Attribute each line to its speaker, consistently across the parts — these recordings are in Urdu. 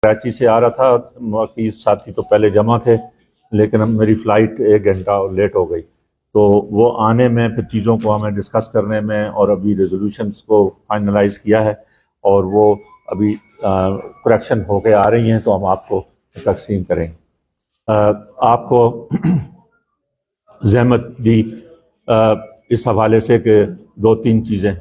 Speaker 1: کراچی سے آ رہا تھا، باقی ساتھی تو پہلے جمع تھے، لیکن اب میری فلائٹ 1 گھنٹہ لیٹ ہو گئی، تو وہ آنے میں پھر چیزوں کو ہمیں ڈسکس کرنے میں، اور ابھی ریزولوشنز کو فائنلائز کیا ہے اور وہ ابھی کریکشن ہو کے آ رہی ہیں، تو ہم آپ کو تقسیم کریں گے۔ آپ کو زحمت دی اس حوالے سے کہ 2-3 چیزیں،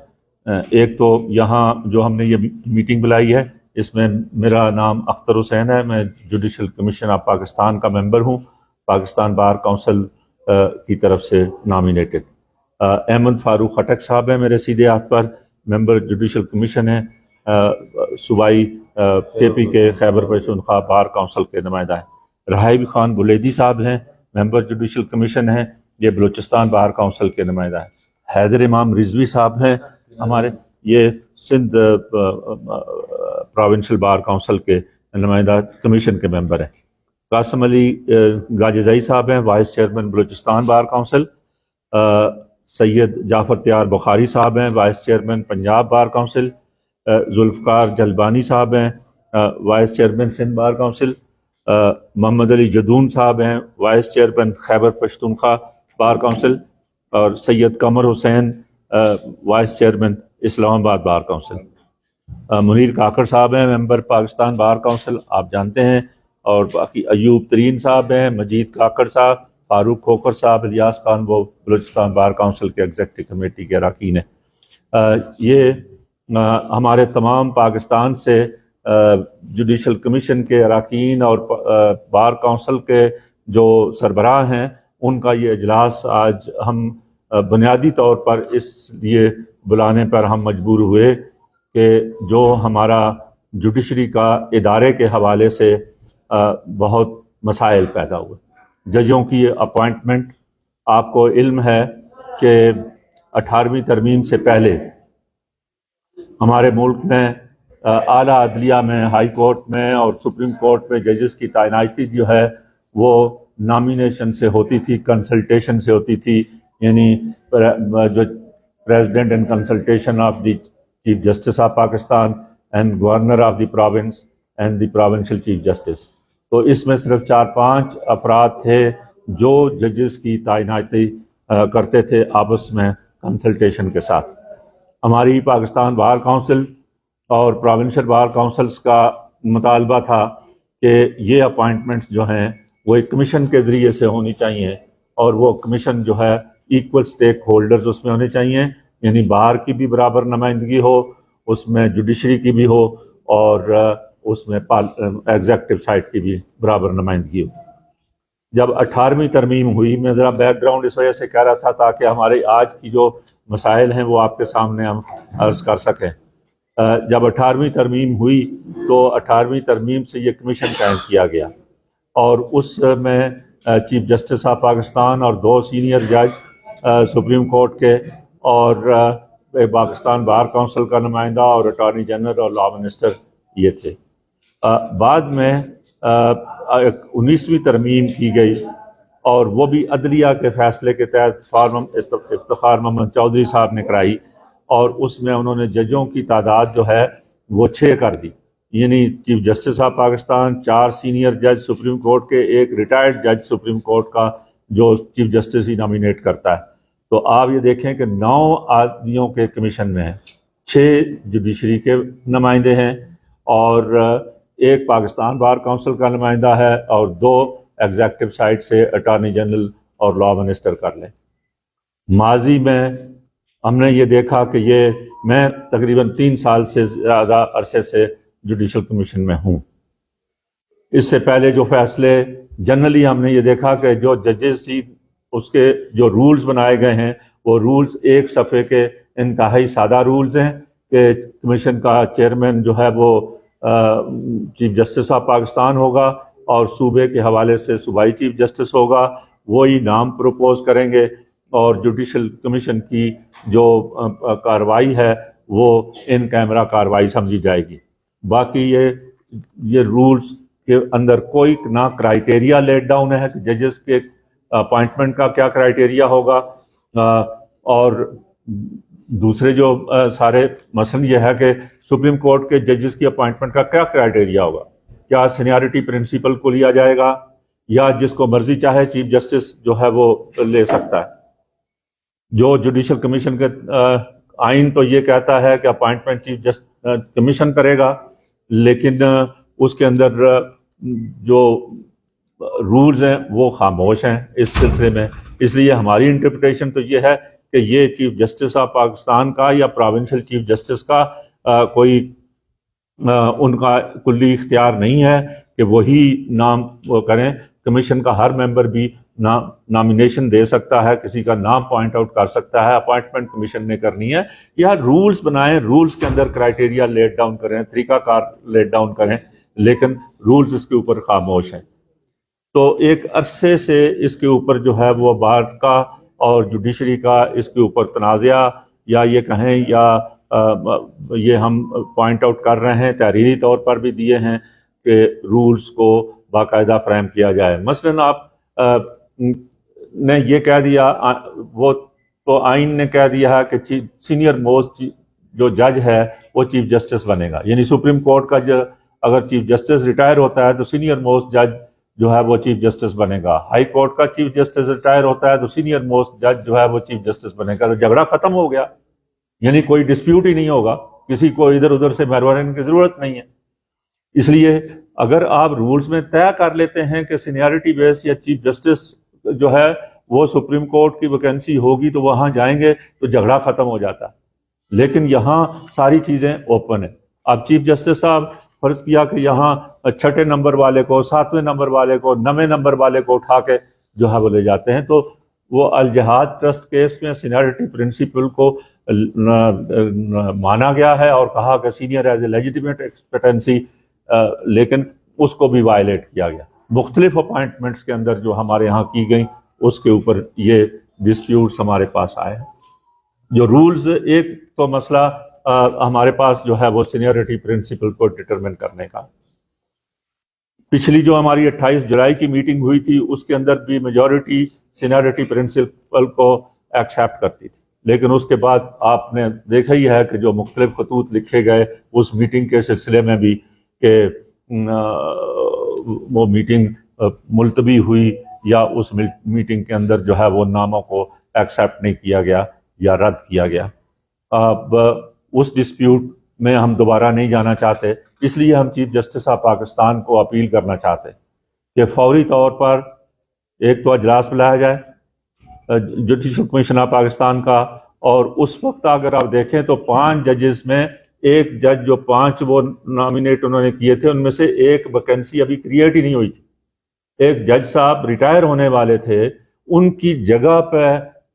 Speaker 1: ایک تو یہاں جو ہم نے یہ میٹنگ بلائی ہے، اس میں میرا نام اختر حسین ہے، میں جوڈیشل کمیشن آف پاکستان کا ممبر ہوں، پاکستان بار کونسل کی طرف سے نامینیٹڈ۔ احمد فاروق خٹک صاحب ہیں میرے سیدھے ہاتھ پر، ممبر جوڈیشل کمیشن ہیں، صوبائی کے پی کے خیبر پختونخوا بار کونسل کے نمائندہ ہیں۔ رحائب خان بلیدی صاحب ہیں، ممبر جوڈیشل کمیشن ہیں، یہ بلوچستان بار کونسل کے نمائندہ ہیں۔ حیدر امام رضوی صاحب ہیں ہمارے، یہ سندھ پروونشل بار کونسل کے نمائندہ کمیشن کے ممبر ہیں۔ قاسم علی گاجزئی صاحب ہیں، vice chairman Balochistan bar council. Syed Jafar Tayyar Bukhari sahib ہیں، vice chairman Punjab bar council. Zulfiqar Jalbani sahib ہیں، vice chairman Sindh bar council. Muhammad Ali Jadoon sahib ہیں، vice chairman Khyber Pakhtunkhwa bar council, اور Syed Qamar Hussain vice chairman Islamabad bar council. Munir Kakar صاحب ہیں، ممبر پاکستان بار کونسل، آپ جانتے ہیں، اور باقی ایوب ترین صاحب ہیں، مجید کاکڑ صاحب، فاروق کھوکھر صاحب، الیاس خان، وہ بلوچستان بار کونسل کے ایگزیکٹو کمیٹی کے اراکین ہیں۔ یہ ہمارے تمام پاکستان سے جوڈیشل کمیشن کے اراکین اور بار کونسل کے جو سربراہ ہیں، ان کا یہ اجلاس آج ہم بنیادی طور پر اس لیے بلانے پر ہم مجبور ہوئے کہ جو ہمارا جوڈیشری کا ادارے کے حوالے سے بہت مسائل پیدا ہوئے۔ ججوں کی اپوائنٹمنٹ، آپ کو علم ہے کہ 18ویں ترمیم سے پہلے ہمارے ملک میں اعلیٰ عدلیہ میں، ہائی کورٹ میں اور سپریم کورٹ میں ججز کی تعیناتی جو ہے وہ نامینیشن سے ہوتی تھی، کنسلٹیشن سے ہوتی تھی، یعنی جو president in consultation of the chief justice of Pakistan and governor of the province and the provincial chief justice. تو اس میں صرف 4-5 افراد تھے جو ججز کی تعیناتی کرتے تھے آپس میں کنسلٹیشن کے ساتھ۔ ہماری پاکستان بار کونسل اور پروونشل بار کونسلز کا مطالبہ تھا کہ یہ اپوائنٹمنٹس جو ہیں وہ ایک کمیشن کے ذریعے سے ہونی چاہیے، اور وہ کمیشن جو ہے ایکول سٹیک ہولڈرز اس میں ہونے چاہیے، یعنی بار کی بھی برابر نمائندگی ہو، اس میں جوڈیشری کی بھی ہو، اور اس میں ایگزیکٹو سائٹ کی بھی برابر نمائندگی ہو۔ جب 18ویں ترمیم ہوئی، میں ذرا بیک گراؤنڈ اس وجہ سے کہہ رہا تھا تاکہ ہمارے آج کی جو مسائل ہیں وہ آپ کے سامنے ہم عرض کر سکیں۔ جب 18ویں ترمیم ہوئی تو 18ویں ترمیم سے یہ کمیشن قائم کیا گیا، اور اس میں چیف جسٹس آف پاکستان اور 2 سینئر جج سپریم کورٹ کے، اور پاکستان بار کونسل کا نمائندہ اور اٹارنی جنرل اور لا منسٹر یہ تھے۔ بعد میں 19ویں ترمیم کی گئی، اور وہ بھی عدلیہ کے فیصلے کے تحت افتخار محمد چودھری صاحب نے کرائی، اور اس میں انہوں نے ججوں کی تعداد جو ہے وہ 6 کر دی، یعنی chief justice of Pakistan, 4 senior جج سپریم کورٹ کے، 1 ریٹائرڈ جج سپریم کورٹ کا جو چیف جسٹس ہی نامینیٹ کرتا ہے۔ تو آپ یہ دیکھیں کہ 9 آدمیوں کے کمیشن میں ہیں، 6 جوڈیشری کے نمائندے ہیں، اور 1 پاکستان بار کونسل کا نمائندہ ہے، اور 2 ایگزیکٹو سائٹ سے اٹارنی جنرل اور لا منسٹر کر لیں۔ ماضی میں ہم نے یہ دیکھا کہ میں تقریباً 3 سال سے زیادہ عرصے سے جوڈیشل کمیشن میں ہوں۔ اس سے پہلے جو فیصلے جنرلی ہم نے یہ دیکھا کہ جو ججز ہی اس کے جو رولز بنائے گئے ہیں، وہ رولز 1 صفحے کے انتہائی سادہ رولز ہیں کہ کمیشن کا چیئرمین جو ہے وہ چیف جسٹس آف پاکستان ہوگا، اور صوبے کے حوالے سے صوبائی چیف جسٹس ہوگا، وہی نام پروپوز کریں گے، اور جوڈیشل کمیشن کی جو کارروائی ہے وہ ان کیمرہ کارروائی سمجھی جائے گی۔ باقی یہ رولز کے اندر کوئی نہ کرائیٹیریا لیٹ ڈاؤن ہے کہ ججز کے اپوائنٹمنٹ کا کیا کرائیٹیریا ہوگا، اور دوسرے جو سارے مثلاً یہ ہے کہ سپریم کورٹ کے ججز کی اپوائنٹمنٹ کا کیا کرائیٹیریا ہوگا۔ کیا سینیارٹی پرنسپل کو لیا جائے گا یا جس کو مرضی چاہے چیف جسٹس جو ہے وہ لے سکتا ہے؟ جو جوڈیشل کمیشن کے آئین تو یہ کہتا ہے کہ اپائنٹمنٹ چیف کمیشن کرے گا، لیکن اس کے اندر جو رولز ہیں وہ خاموش ہیں اس سلسلے میں. اس لیے ہماری انٹرپریٹیشن تو یہ ہے کہ یہ چیف جسٹس آف پاکستان کا یا پروونشل چیف جسٹس کا کوئی ان کا کلی اختیار نہیں ہے کہ وہی نام وہ کریں. کمیشن کا ہر ممبر بھی نامینیشن دے سکتا ہے، کسی کا نام پوائنٹ آؤٹ کر سکتا ہے، اپوائنٹمنٹ کمیشن نے کرنی ہے. یا رولز بنائیں، رولز کے اندر کرائٹیریا لیٹ ڈاؤن کریں، طریقہ کار لیٹ ڈاؤن کریں، لیکن رولز اس کے اوپر خاموش ہیں. تو ایک عرصے سے اس کے اوپر جو ہے وہ بار کا اور جوڈیشری کا اس کے اوپر تنازعہ یا یہ کہیں یا یہ ہم پوائنٹ آؤٹ کر رہے ہیں، تحریری طور پر بھی دیے ہیں کہ رولز کو باقاعدہ فریم کیا جائے. مثلاً آپ نے یہ کہہ دیا، وہ تو آئین نے کہہ دیا ہے کہ سینئر موسٹ جو جج ہے وہ چیف جسٹس بنے گا، یعنی سپریم کورٹ کا جو اگر چیف جسٹس ریٹائر ہوتا ہے تو سینئر موسٹ جج جو ہے وہ چیف جسٹس بنے گا. ہائی کورٹ کا چیف جسٹس ریٹائر ہوتا ہے تو سینئر موسٹ جج جو ہے وہ چیف جسٹس بنے گا. تو جھگڑا ختم ہو گیا، یعنی کوئی ڈسپیوٹ ہی نہیں ہوگا، کسی کو ادھر ادھر سے مہربانی کی ضرورت نہیں ہے. اس لیے اگر آپ رولز میں طے کر لیتے ہیں کہ سینیارٹی بیس یا چیف جسٹس جو ہے وہ سپریم کورٹ کی ویکینسی ہوگی تو وہاں جائیں گے تو جھگڑا ختم ہو جاتا ہے. لیکن یہاں ساری چیزیں اوپن ہیں. اب چیف جسٹس صاحب فرض کیا کہ یہاں 6 نمبر والے کو، 7ویں نمبر والے کو، 9ویں نمبر والے کو اٹھا کے جو ہے وہ لے جاتے ہیں، تو وہ الجہاد ٹرسٹ کیس میں سینیارٹی پرنسپل کو مانا گیا ہے اور کہا کہ senior as a legitimate expectancy, لیکن اس کو بھی وائلیٹ کیا گیا. مختلف اپائنٹمنٹس کے اندر جو ہمارے ہاں کی گئیں اس کے اوپر یہ ڈسپیوٹس ہمارے پاس آئے ہیں. جو رولز، ایک تو مسئلہ ہمارے پاس جو ہے وہ سینیورٹی پرنسپل کو ڈٹرمن کرنے کا. پچھلی جو ہماری 28 جولائی کی میٹنگ ہوئی تھی اس کے اندر بھی میجورٹی سینیورٹی پرنسپل کو ایکسیپٹ کرتی تھی، لیکن اس کے بعد آپ نے دیکھا ہی ہے کہ جو مختلف خطوط لکھے گئے اس میٹنگ کے سلسلے میں بھی کہ وہ میٹنگ ملتوی ہوئی یا اس میٹنگ کے اندر جو ہے وہ ناموں کو ایکسیپٹ نہیں کیا گیا یا رد کیا گیا. اب اس ڈسپیوٹ میں ہم دوبارہ نہیں جانا چاہتے، اس لیے ہم چیف جسٹس آف پاکستان کو اپیل کرنا چاہتے کہ فوری طور پر ایک تو اجلاس بلایا جائے جوڈیشل کمیشن آف پاکستان کا، اور اس وقت اگر آپ دیکھیں تو 5 ججز میں ایک جج جو 5 وہ نامینیٹ انہوں نے کیے تھے ان میں سے ایک ویکینسی ابھی کریٹ ہی نہیں ہوئی تھی. ایک جج صاحب ریٹائر ہونے والے تھے، ان کی جگہ پہ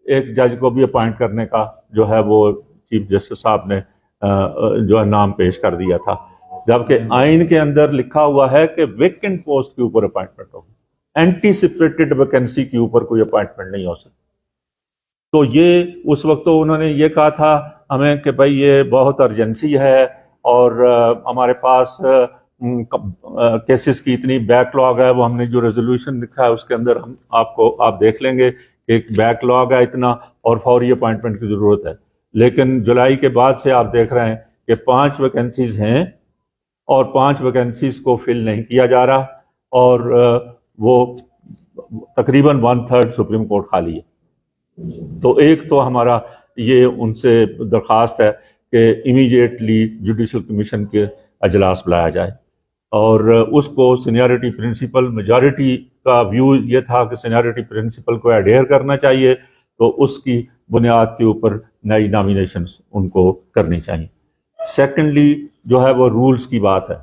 Speaker 1: ایک جج کو بھی اپوائنٹ کرنے کا جو ہے وہ چیف جسٹس صاحب نے جو ہے نام پیش کر دیا تھا، جبکہ آئین کے اندر لکھا ہوا ہے کہ ویکنٹ پوسٹ کے اوپر اپوائنٹمنٹ ہوگی، اینٹیسپیٹڈ ویکینسی کے اوپر کوئی اپوائنٹمنٹ نہیں ہو سکتی. تو یہ اس وقت تو انہوں نے یہ کہا تھا ہمیں کہ بھائی یہ بہت ارجنسی ہے اور ہمارے پاس کیسز کی اتنی بیک لاگ ہے. وہ ہم نے جو ریزولوشن لکھا ہے اس کے اندر ہم آپ دیکھ لیں گے کہ ایک بیک لاگ ہے اتنا اور فوری اپوائنٹمنٹ کی ضرورت ہے. لیکن جولائی کے بعد سے آپ دیکھ رہے ہیں کہ 5 ویکینسیز ہیں اور 5 ویکینسیز کو فل نہیں کیا جا رہا، اور وہ تقریباً 1/3 سپریم کورٹ خالی ہے. تو ایک تو ہمارا یہ ان سے درخواست ہے کہ امیڈیٹلی جوڈیشل کمیشن کے اجلاس بلایا جائے، اور اس کو سینیورٹی پرنسپل، میجورٹی کا ویو یہ تھا کہ سینیورٹی پرنسپل کو ایڈہیر کرنا چاہیے، تو اس کی بنیاد کے اوپر نئی نامینیشنز ان کو کرنی چاہیے. سیکنڈلی جو ہے وہ رولز کی بات ہے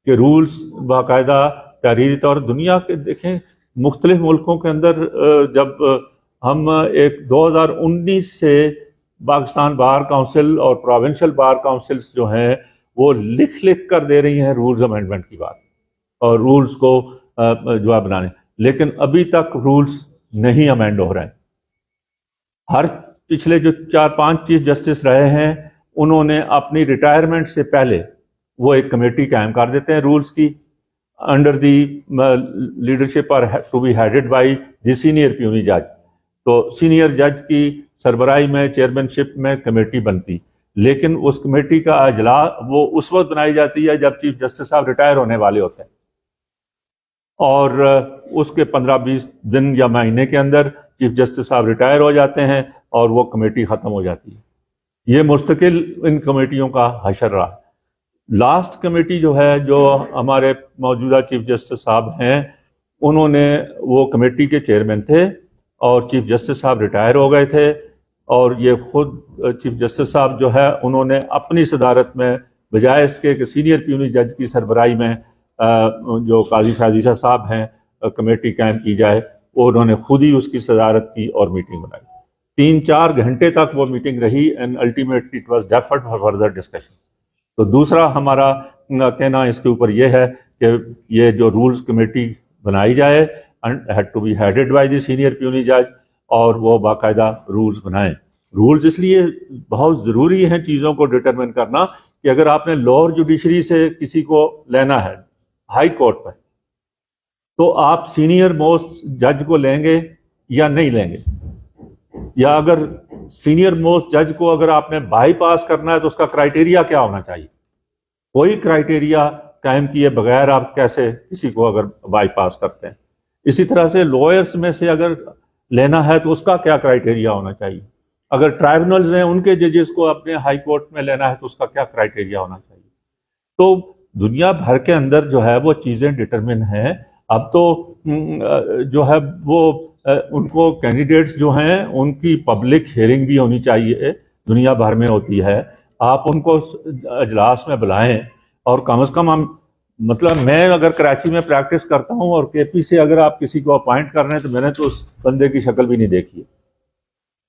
Speaker 1: کہ رولز باقاعدہ تحریری طور دنیا کے دیکھیں مختلف ملکوں کے اندر جب ہم ایک 2019 سے پاکستان بار کونسل اور پروونشل بار کونسلز جو ہیں وہ لکھ کر دے رہی ہیں رولز امینڈمنٹ کی بات اور رولز کو جو ہے بنانے، لیکن ابھی تک رولز نہیں امینڈ ہو رہے ہیں. ہر پچھلے جو 4-5 چیف جسٹس رہے ہیں انہوں نے اپنی ریٹائرمنٹ سے پہلے وہ ایک کمیٹی قائم کر دیتے ہیں رولز کی، انڈر دی لیڈرشپ اور to be headed by the senior puisne جج. تو سینئر جج کی سربراہی میں، چیئرمین شپ میں کمیٹی بنتی، لیکن اس کمیٹی کا اجلاس وہ اس وقت بنائی جاتی ہے جب چیف جسٹس صاحب ریٹائر ہونے والے ہوتے ہیں. اور اس کے 15-20 دن یا مہینے کے اندر چیف جسٹس صاحب ریٹائر ہو جاتے ہیں اور وہ کمیٹی ختم ہو جاتی ہے. یہ مستقل ان کمیٹیوں کا حشر رہا. لاسٹ کمیٹی جو ہے، جو ہمارے موجودہ چیف جسٹس صاحب ہیں، انہوں نے، وہ کمیٹی کے چیئرمین تھے اور چیف جسٹس صاحب ریٹائر ہو گئے تھے، اور یہ خود چیف جسٹس صاحب جو ہے انہوں نے اپنی صدارت میں، بجائے اس کے کہ سینئر پیونی جج کی سربراہی میں جو قاضی فیضیسہ صاحب ہیں کمیٹی قائم کی جائے، وہ انہوں نے خود ہی اس کی صدارت کی اور میٹنگ بنائی. 3-4 گھنٹے تک وہ میٹنگ رہی and ultimately it was deferred for further discussion. تو دوسرا ہمارا کہنا اس کے اوپر یہ ہے کہ یہ جو رولز کمیٹی بنائی جائے head to be headed by the senior puisne جج، اور وہ باقاعدہ رولز بنائیں. رولز اس لیے بہت ضروری ہیں چیزوں کو ڈٹرمن کرنا کہ اگر آپ نے لوور جوڈیشری سے کسی کو لینا ہے ہائی کورٹ پہ، تو آپ سینئر موسٹ جج کو لیں گے یا نہیں لیں گے، یا اگر سینئر موسٹ جج کو اگر آپ نے بائی پاس کرنا ہے تو اس کا کرائیٹیریا کیا ہونا چاہیے. کوئی کرائیٹیریا قائم کیے بغیر آپ کیسے کسی کو اگر بائی پاس کرتے ہیں. اسی طرح سے لوئرس میں سے اگر لینا ہے تو اس کا کیا کرائیٹیریا ہونا چاہیے. اگر ٹرائبونلز ہیں ان کے ججز کو اپنے ہائی کورٹ میں لینا ہے تو اس کا کیا کرائیٹیریا ہونا چاہیے. تو دنیا بھر کے اندر جو ہے وہ چیزیں ڈٹرمن ہیں. اب تو جو ہے وہ ان کو کینڈیڈیٹس جو ہیں ان کی پبلک ہیئرنگ بھی ہونی چاہیے، دنیا بھر میں ہوتی ہے. آپ ان کو اجلاس میں بلائیں، اور کم از کم ہم، مطلب میں اگر کراچی میں پریکٹس کرتا ہوں اور کے پی سے اگر آپ کسی کو اپوائنٹ کر رہے ہیں تو میں نے تو اس بندے کی شکل بھی نہیں دیکھی ہے.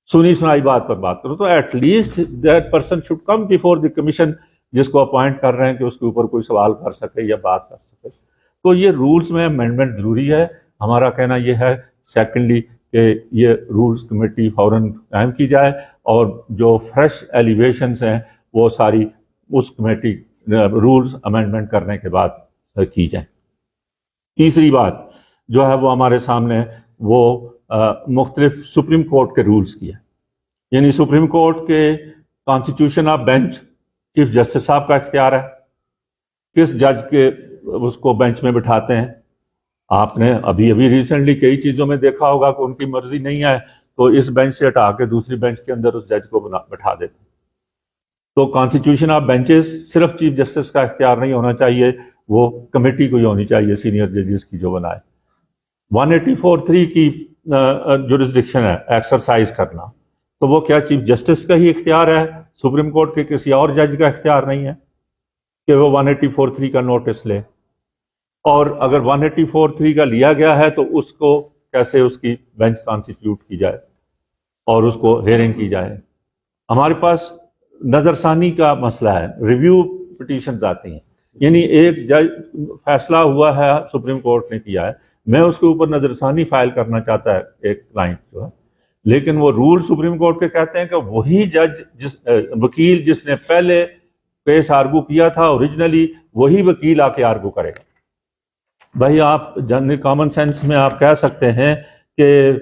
Speaker 1: سنی سنائی بات پر بات کرو تو at least that person should come before the commission جس کو اپوائنٹ کر رہے ہیں کہ اس کے اوپر کوئی سوال کر سکے یا بات کر سکے. تو یہ رولز میں امینڈمنٹ ضروری ہے. ہمارا کہنا یہ ہے سیکنڈلی کہ یہ رولز کمیٹی فوراً قائم کی جائے اور جو فریش ایلیویشنز ہیں وہ ساری اس کمیٹی رولز امینڈمنٹ کرنے کے بعد کی جائیں. تیسری بات جو ہے وہ ہمارے سامنے وہ مختلف سپریم کورٹ کے رولز کی ہے. یعنی سپریم کورٹ کے constitution of bench chief justice صاحب کا اختیار ہے، کس جج کے اس کو بینچ میں بٹھاتے ہیں. آپ نے ابھی ریسنٹلی کئی چیزوں میں دیکھا ہوگا کہ ان کی مرضی نہیں ہے تو اس بینچ سے ہٹا کے دوسری بینچ کے اندر اس جج کو بٹھا دیتے ہیں. تو کانسٹیٹیوشن آف بینچز صرف چیف جسٹس کا اختیار نہیں ہونا چاہیے، وہ کمیٹی کو ہی ہونی چاہیے سینئر ججز کی جو بنائے. 184(3) کی جورسڈکشن ہے ایکسرسائز کرنا، تو وہ کیا چیف جسٹس کا ہی اختیار ہے، سپریم کورٹ کے کسی اور جج کا اختیار نہیں ہے کہ وہ 184(3) کا نوٹس لے. اور اگر 184(3) کا لیا گیا ہے تو اس کو کیسے اس کی بینچ کانسٹیٹیوٹ کی جائے اور اس کو ہیئرنگ کی جائے. ہمارے پاس نظر ثانی کا مسئلہ ہے، ریویو پٹیشنز آتی ہیں. یعنی ایک جج فیصلہ ہوا ہے سپریم کورٹ نے کیا ہے، میں اس کے اوپر نظر ثانی فائل کرنا چاہتا ہے ایک کلائنٹ جو ہے، لیکن وہ رول سپریم کورٹ کے کہتے ہیں کہ وہی جج وکیل جس نے پہلے کیس آرگو کیا تھا اوریجنلی، وہی وکیل آ کے آرگو کرے گا. بھائی آپ جنرل کامن سینس میں آپ کہہ سکتے ہیں کہ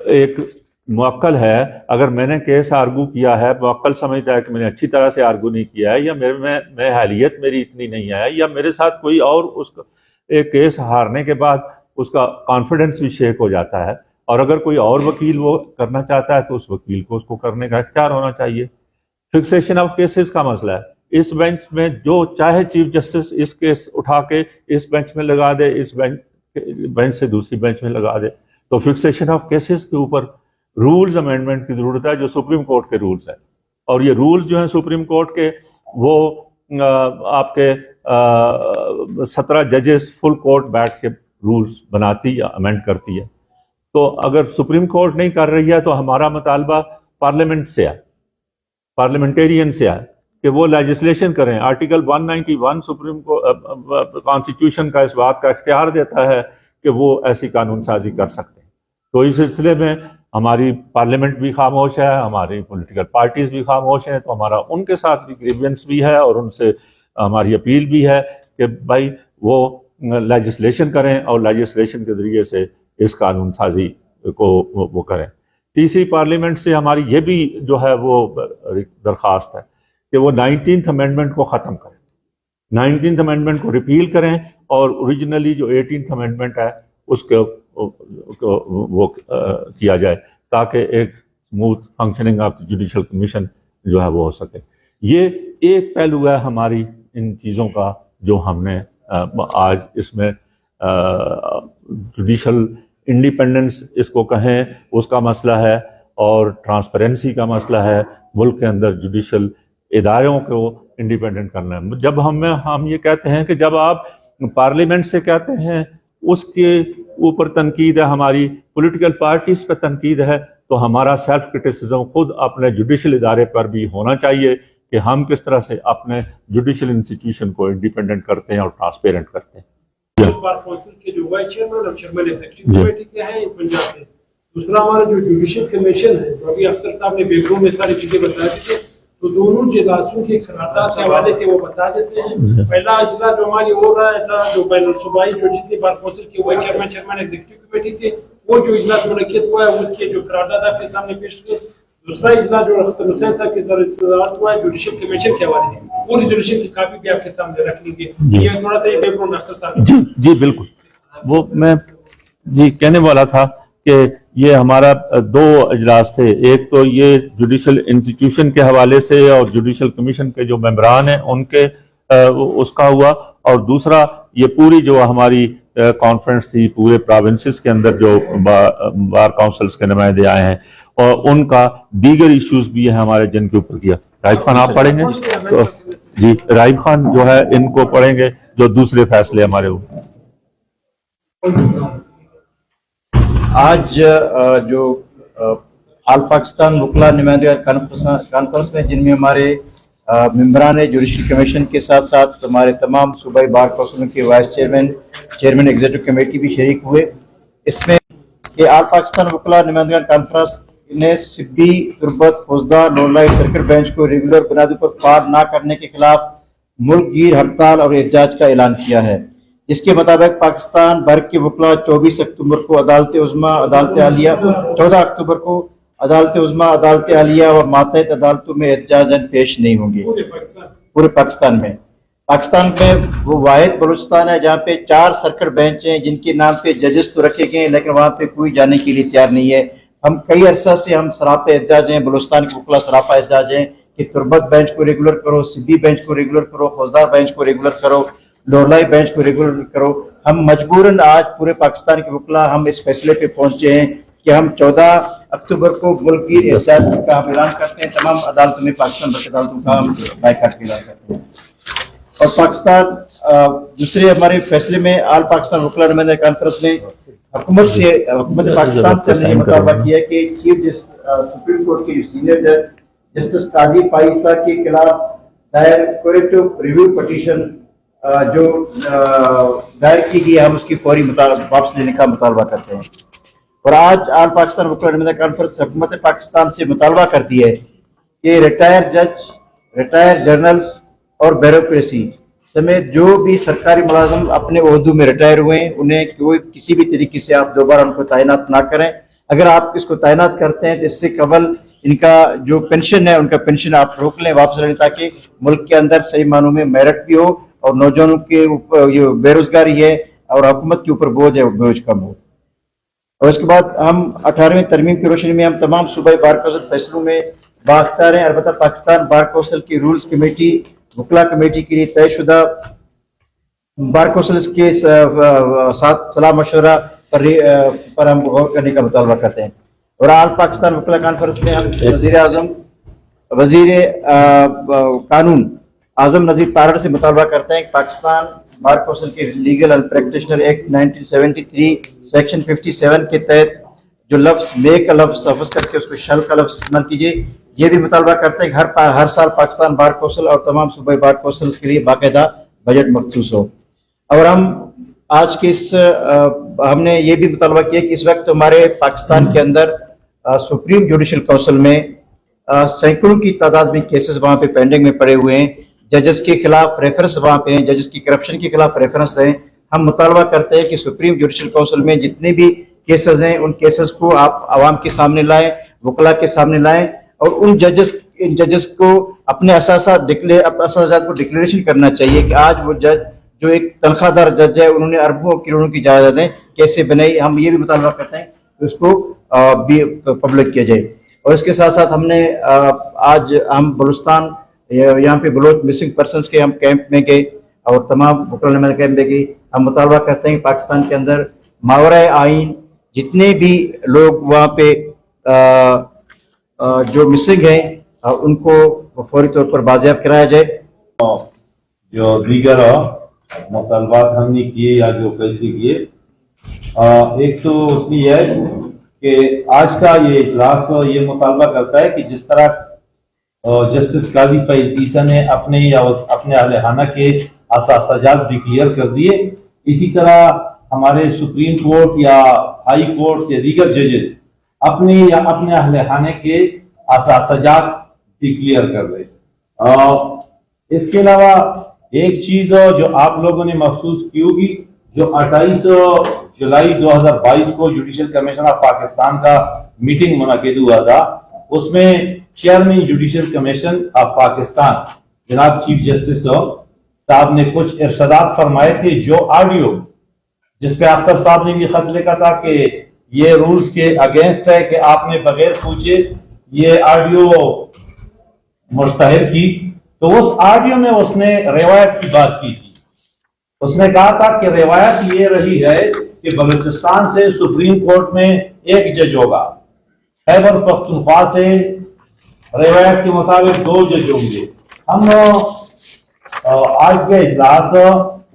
Speaker 1: ایک موکل ہے، اگر میں نے کیس آرگو کیا ہے، موکل سمجھتا ہے کہ میں نے اچھی طرح سے آرگو نہیں کیا ہے، یا میں اہلیت میری اتنی نہیں ہے، یا میرے ساتھ کوئی اور اس ایک کیس ہارنے کے بعد اس کا کانفیڈنس بھی شیک ہو جاتا ہے، اور اگر کوئی اور وکیل وہ کرنا چاہتا ہے تو اس وکیل کو اس کو کرنے کا اختیار ہونا چاہیے. فکسیشن آف کیسز کا مسئلہ ہے، اس بینچ میں جو چاہے چیف جسٹس اس کیس اٹھا کے اس بینچ میں لگا دے، اس بینچ سے دوسری بینچ میں لگا دے. تو فکسیشن آف کیسز کے اوپر رولز امینڈمنٹ کی ضرورت ہے جو سپریم کورٹ کے رولز ہیں. اور یہ رولز جو ہیں سپریم کورٹ کے، وہ آپ کے 17 ججز فل کورٹ بیٹھ کے رولز بناتی یا امینڈ کرتی ہے. تو اگر سپریم کورٹ نہیں کر رہی ہے تو ہمارا مطالبہ پارلیمنٹ سے ہے، پارلیمنٹیرین سے ہے کہ وہ لیجسلیشن کریں. آرٹیکل 191 سپریم کانسٹیٹیوشن کا اس بات کا اختیار دیتا ہے کہ وہ ایسی قانون سازی کر سکتے ہیں. تو اس سلسلے میں ہماری پارلیمنٹ بھی خاموش ہے، ہماری پولیٹیکل پارٹیز بھی خاموش ہیں. تو ہمارا ان کے ساتھ بھی گریوینس بھی ہے اور ان سے ہماری اپیل بھی ہے کہ بھائی وہ لیجسلیشن کریں اور لیجسلیشن کے ذریعے سے اس قانون سازی کو وہ کریں. تیسری پارلیمنٹ سے ہماری یہ بھی جو ہے وہ درخواست ہے کہ وہ 19th امینڈمنٹ کو ختم کریں. 19th امینڈمنٹ کو ریپیل کریں اور اوریجنلی جو 18th امینڈمنٹ ہے اس کو وہ کیا جائے تاکہ ایک smooth functioning of judicial commission جو ہے وہ ہو سکے. یہ ایک پہلو ہے ہماری ان چیزوں کا جو ہم نے آج اس میں جوڈیشل انڈیپینڈنس اس کو کہیں اس کا مسئلہ ہے اور ٹرانسپیرنسی کا مسئلہ ہے. ملک کے اندر جوڈیشل اداروں کو انڈیپینڈنٹ کرنا ہے. جب ہم یہ کہتے ہیں کہ جب آپ پارلیمنٹ سے کہتے ہیں اس کے اوپر تنقید ہے, ہماری پولیٹیکل پارٹیز پہ تنقید ہے, تو ہمارا سیلف کرٹیسزم خود اپنے جوڈیشل ادارے پر بھی ہونا چاہیے کہ ہم کس طرح سے اپنے جوڈیشل انسٹیٹیوشن کو انڈیپینڈنٹ کرتے ہیں اور ٹرانسپیرنٹ کرتے ہیں.
Speaker 2: بار کونسل کے جو وائس چیئرمین اور چیئرمین ایگزیکٹو کمیٹی کے ہیں پنجاب سے. دوسرا ہمارا جو جوڈیشل کمیشن ہے جو ابھی افسر صاحب نے بیک روم میں ساری چیزیں بتا دی تھی, تو دونوں اجلاسوں کی قرارداد کے حوالے سے وہ بتا دیتے ہیں. پہلا اجلاس جو ہماری ہو رہا تھا جو بین الصوبائی جو جتنی بار کونسل کے vice chairman chairman executive committee تھے, وہ جو اجلاس منعقد ہوا ہے اس کے جو قرارداد آپ کے سامنے پیش کیے. دوسرا اجلاس جو حسن حسین صاحب کے ذریعے ہوا ہے جوڈیشل کمیشن کے حوالے سے, پوری جوڈیشل کی کاپی بھی آپ کے سامنے رکھ لی گئی. یہ تھوڑا سا یہ بیک گراؤنڈ افسر صاحب.
Speaker 1: جی بالکل, وہ میں کہنے والا تھا کہ یہ ہمارا دو اجلاس تھے. ایک تو یہ جوڈیشل انسٹیٹیوشن کے حوالے سے اور جوڈیشل کمیشن کے جو ممبران ہیں ان کے اس کا ہوا, اور دوسرا یہ پوری جو ہماری کانفرنس تھی پورے پروونسز کے اندر جو بار کاؤنسلز کے نمائندے آئے ہیں اور ان کا دیگر ایشوز بھی ہیں ہمارے جن کے اوپر کیا. رائب خان آپ پڑھیں گے؟ تو جی رائب خان جو ہے ان کو پڑھیں گے جو دوسرے فیصلے ہمارے ہوئے.
Speaker 3: آج جو آل پاکستان وکلا نمائندہ کانفرنس میں جن میں ہمارے ممبران جوڈیشل کمیشن کے ساتھ ساتھ ہمارے تمام صوبائی بار کونسلوں کے وائس چیئرمین ایگزیکٹو کمیٹی بھی شریک ہوئے. اس میں کہ آل پاکستان وکلا نمائندگان کانفرنس نے سبی, تربت, فوزدہ, لولائی سرکٹ بینچ کو ریگولر بنیادوں پر فعال نہ کرنے کے خلاف ملک گیر ہڑتال اور احتجاج کا اعلان کیا ہے. اس کے مطابق پاکستان بھر کے وکلا 24 اکتوبر کو عدالت عظمیٰ, عدالت عالیہ, 14 اکتوبر کو عدالت عظمیٰ, عدالت عالیہ اور ماتحت عدالتوں میں احتجاجاً پیش نہیں ہوں گے. پورے پاکستان میں وہ واحد بلوچستان ہے جہاں پہ 4 سرکٹ بینچ ہیں جن کے نام پہ ججز تو رکھے گئے ہیں لیکن وہاں پہ کوئی جانے کے لیے تیار نہیں ہے. ہم کئی عرصہ سے ہم سراپا احتجاج ہیں, بلوچستان کے وکلا سراپا احتجاج ہیں کہ تربت بینچ کو ریگولر کرو, سبی بینچ کو ریگولر کرو, فوزدار بینچ کو ریگولر کرو, لولائی بینچ کو ریگولر کرو. ہم مجبوراً آج پورے پاکستان کے وکلا ہم اس فیصلے پہ پہنچے ہیں کہ ہم 14 اکتوبر کو ملک گیر احتجاج کا اعلان کرتے ہیں. تمام عدالتوں میں پاکستان بھر عدالتوں کا ہم بائیکاٹ کا اعلان کرتے ہیں. اور پاکستان دوسرے ہمارے فیصلے میں آل پاکستان وکلا نمائندہ کانفرنس نے حکومت پاکستان سے یہ مطالبہ کیا کہ چیف سپریم کورٹ کے سینئر جج جسٹس قاضی فائزہ کے خلاف دائر کوریکٹو ریویو پٹیشن جو دائر کی گئی ہم اس کی فوری واپس لینے کا مطالبہ کرتے ہیں. اور آج آل پاکستان وکلا نمائندہ کانفرنس حکومت پاکستان سے مطالبہ کرتی ہے کہ ریٹائر جج, ریٹائر جرنلز اور بیوروکریسی سمیت جو بھی سرکاری ملازم اپنے عہدوں میں ریٹائر ہوئے ہیں انہیں کوئی کسی بھی طریقے سے آپ دوبارہ ان کو تعینات نہ کریں. اگر آپ اس کو تعینات کرتے ہیں تو اس سے قبل ان کا جو پینشن ہے ان کا پینشن آپ روک لیں واپس لیں تاکہ ملک کے اندر صحیح معنوں میں میرٹ بھی ہو اور نوجوانوں کے جو بے روزگاری ہے اور حکومت کے اوپر بوجھ ہے وہ بوجھ کم ہو. اور اس کے بعد ہم 18ویں ترمیم کی روشنی میں ہم تمام صوبائی بار کونسل فیصلوں میں بااختیار ہیں. البتہ پاکستان بار کونسل کی رولز کمیٹی وکلا کمیٹی کے لیے طے شدہ بار کونسل کے ساتھ صلاح مشورہ پر ہم غور کرنے کا مطالبہ کرتے ہیں. اور آل پاکستان وکلا کانفرنس میں ہم وزیر قانون اعظم نذیر تارڑ سے مطالبہ کرتے ہیں کہ پاکستان بار کونسل کے legal and practitioner act 1973 section 57 کے تحت جو لفظ مے کا لفظ لفظ کر کے اس کو شل کا لفظ استعمال کیجیے. یہ بھی مطالبہ کرتے ہیں کہ ہر سال پاکستان بار کونسل اور تمام صوبائی بار کونسلز کے لیے باقاعدہ بجٹ مخصوص ہو. اور ہم آج کے ہم نے یہ بھی مطالبہ کیا کہ اس وقت ہمارے پاکستان کے اندر سپریم جوڈیشل کونسل میں سینکڑوں کی تعداد میں کیسز وہاں پہ پینڈنگ میں پڑے ہوئے ہیں. ججز کے خلاف ریفرنس وہاں پہ ہیں, ججز کی کرپشن کے خلاف ریفرنس ہیں. ہم مطالبہ کرتے ہیں کہ سپریم جوڈیشل کونسل میں جتنے بھی کیسز ہیں ان کیسز کو آپ عوام کے سامنے لائیں, وکلا کے سامنے لائیں اور ان ججز ان ججز کو اپنے اثاثات کو ڈکلیریشن کرنا چاہیے کہ آج وہ جج جو ایک تنخواہ دار جج ہے انہوں نے اربوں کروڑوں کی جائیدادیں کیسے بنائی. ہم یہ بھی مطالبہ کرتے ہیں کہ اس کو بھی پبلک کیا جائے. اور اس کے ساتھ ساتھ ہم نے آج ہم بلوچستان یہاں پہ بلوچ مسنگ پرسنس کے ہم کیمپ میں گئے اور تمام وکلا نمائندہ کیمپ میں گئے. ہم مطالبہ کرتے ہیں کہ پاکستان کے اندر ماورائے آئین جتنے بھی لوگ وہاں پہ جو مسنگ ہیں ان کو فوری طور پر بازیاب کرایا جائے.
Speaker 4: جو دیگر مطالبات ہم نے کیے یا جو فیصلے کیے، ایک تو اس میں یہ ہے کہ آج کا یہ اجلاس یہ مطالبہ کرتا ہے کہ جس طرح جسٹس قاضی فیض عیسیٰ نے اپنے اہل خانہ کے اثاثات ڈکلیئر کر دیے، اسی طرح ہمارے سپریم کورٹ یا ہائی کورٹ یا دیگر ججز اپنے اہل خانے کے اثاثات ڈکلیئر کر رہے. اس کے علاوہ ایک چیز جو آپ لوگوں نے محسوس کی ہوگی، جو 28 جولائی 2022 کو جوڈیشل کمیشن آف پاکستان کا میٹنگ منعقد ہوا تھا، اس میں chairman judicial commission of Pakistan جناب چیف جسٹس صاحب نے کچھ ارشادات فرمائے تھے. جو آڈیو جس پہ اختر صاحب نے بھی خط لکھا تھا کہ یہ رولز کے اگینسٹ ہے کہ آپ نے بغیر پوچھے یہ آڈیو مشتہر کی، تو اس آڈیو میں اس نے روایت کی بات کی تھی. اس نے کہا تھا کہ روایت یہ رہی ہے کہ بلوچستان سے سپریم کورٹ میں ایک جج ہوگا، خیبر پختونخوا سے روایت کے مطابق 2 جج ہوں گے. ہم آج کے اجلاس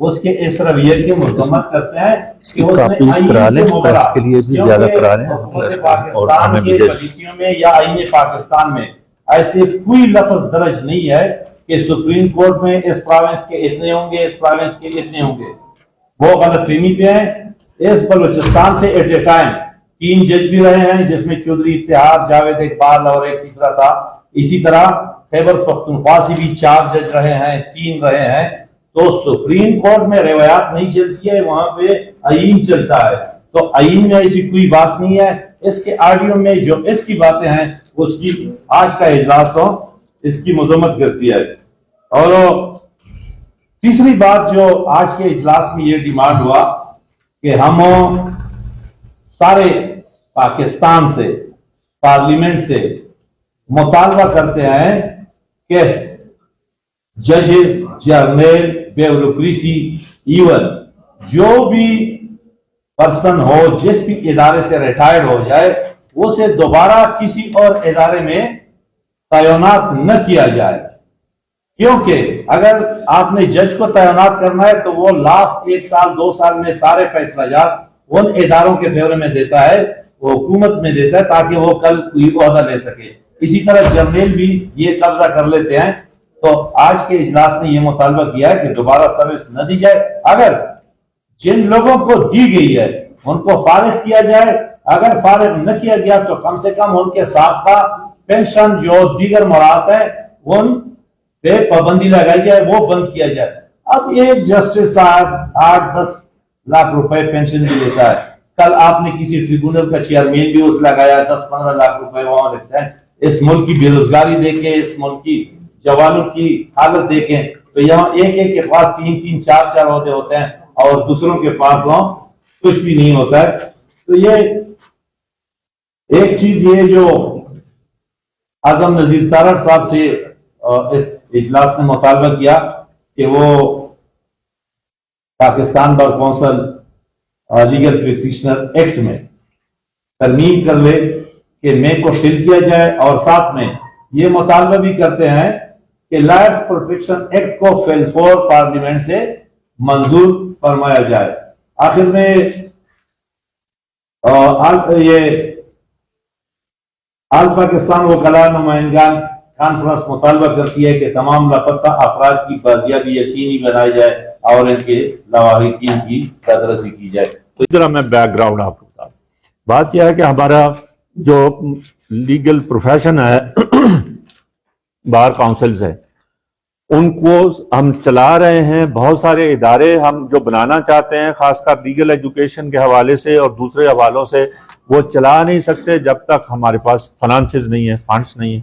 Speaker 4: اس کے اس رویے کی مذمت کرتے ہیں کہ اس نے
Speaker 1: کاپیز کرا لیں، پریس کے لیے بھی زیادہ کرا لیں اور ہمیں بھی دے
Speaker 4: پالیسیوں میں یا آئین پاکستان میں ایسے کوئی لفظ درج نہیں ہے کہ سپریم کورٹ میں اس پروونس کے اتنے ہوں گے، اس پروونس کے اتنے ہوں گے. وہ غلط فہمی پہ ہیں. اس بلوچستان سے ایٹ اے ٹائم 3 جج بھی رہے ہیں، جس میں چودھری اتحاد، جاوید اقبال اور ایک تیسرا تھا. اسی طرح خیبر پختونخوا سے بھی 4 جج رہے ہیں، 3 رہے ہیں. تو سپریم کورٹ میں روایات نہیں چلتی ہے، وہاں پہ آئین چلتا ہے. تو آئین میں ایسی کوئی بات نہیں ہے. اس کے آڈیو میں جو اس کی باتیں ہیں اس کی آج کا اجلاس اس کی مذمت کرتی ہے. اور تیسری بات جو آج کے اجلاس میں یہ ڈیمانڈ ہوا کہ ہم سارے پاکستان سے، پارلیمنٹ سے مطالبہ کرتے ہیں کہ ججز، جرنیل، بیوروکریسی، ایون جو بھی پرسن ہو جس بھی ادارے سے ریٹائرڈ ہو جائے اسے دوبارہ کسی اور ادارے میں تعینات نہ کیا جائے. کیونکہ اگر آپ نے جج کو تعینات کرنا ہے تو وہ لاسٹ 1 سال 2 سال میں سارے فیصلہ جات ان اداروں کے فیور میں دیتا ہے، وہ حکومت میں دیتا ہے تاکہ وہ کل کوئی عہدہ لے سکے. اسی طرح جرنیل بھی یہ قبضہ کر لیتے ہیں. تو آج کے اجلاس نے یہ مطالبہ کیا ہے کہ دوبارہ سروس نہ دی جائے. اگر جن لوگوں کو دی گئی ہے ان کو فارغ کیا جائے. اگر فارغ نہ کیا گیا تو کم سے کم ان کے سابقہ پینشن جو دیگر مراد ہیں ان پہ پابندی لگائی جائے، وہ بند کیا جائے. اب ایک جسٹس صاحب 8-10 لاکھ روپے پینشن بھی لیتا ہے. کل آپ نے کسی ٹریبونل کا چیئرمین بھی اس لگایا 10-15 لاکھ روپے وہاں لیتا ہے. اس ملک کی بے روزگاری دیکھیں، اس ملک کی جوانوں کی حالت دیکھیں تو یہاں ایک کے پاس 3-3 4-4 عہدے ہوتے ہیں اور دوسروں کے پاس وہاں کچھ بھی نہیں ہوتا ہے. تو یہ ایک چیز یہ جو اعظم نذیر تارڑ صاحب سے اس اجلاس نے مطالبہ کیا کہ وہ Pakistan bar council legal practitioner act میں ترمیم کر لے کہ میں کو شل کیا جائے. اور ساتھ میں یہ مطالبہ بھی کرتے ہیں کہ لائرز پروٹیکشن ایکٹ کو فیل فور پارلیمنٹ سے منظور فرمایا جائے. آخر میں یہ آل پاکستان وکلاء نمائندگان کانفرنس مطالبہ کرتی ہے کہ تمام لاپتہ افراد کی بازیابی یقینی بنائی جائے اور ان کے لواحقین کی تدرسی کی جائے.
Speaker 1: تو ذرا میں بیک گراؤنڈ آپ کو بتا دوں. بات یہ ہے کہ ہمارا جو لیگل پروفیشن ہے، بار کاؤنسلز ہے، ان کو ہم چلا رہے ہیں. بہت سارے ادارے ہم جو بنانا چاہتے ہیں خاص کر لیگل ایجوکیشن کے حوالے سے اور دوسرے حوالوں سے، وہ چلا نہیں سکتے جب تک ہمارے پاس فنانسز نہیں ہیں، فنڈز نہیں ہیں.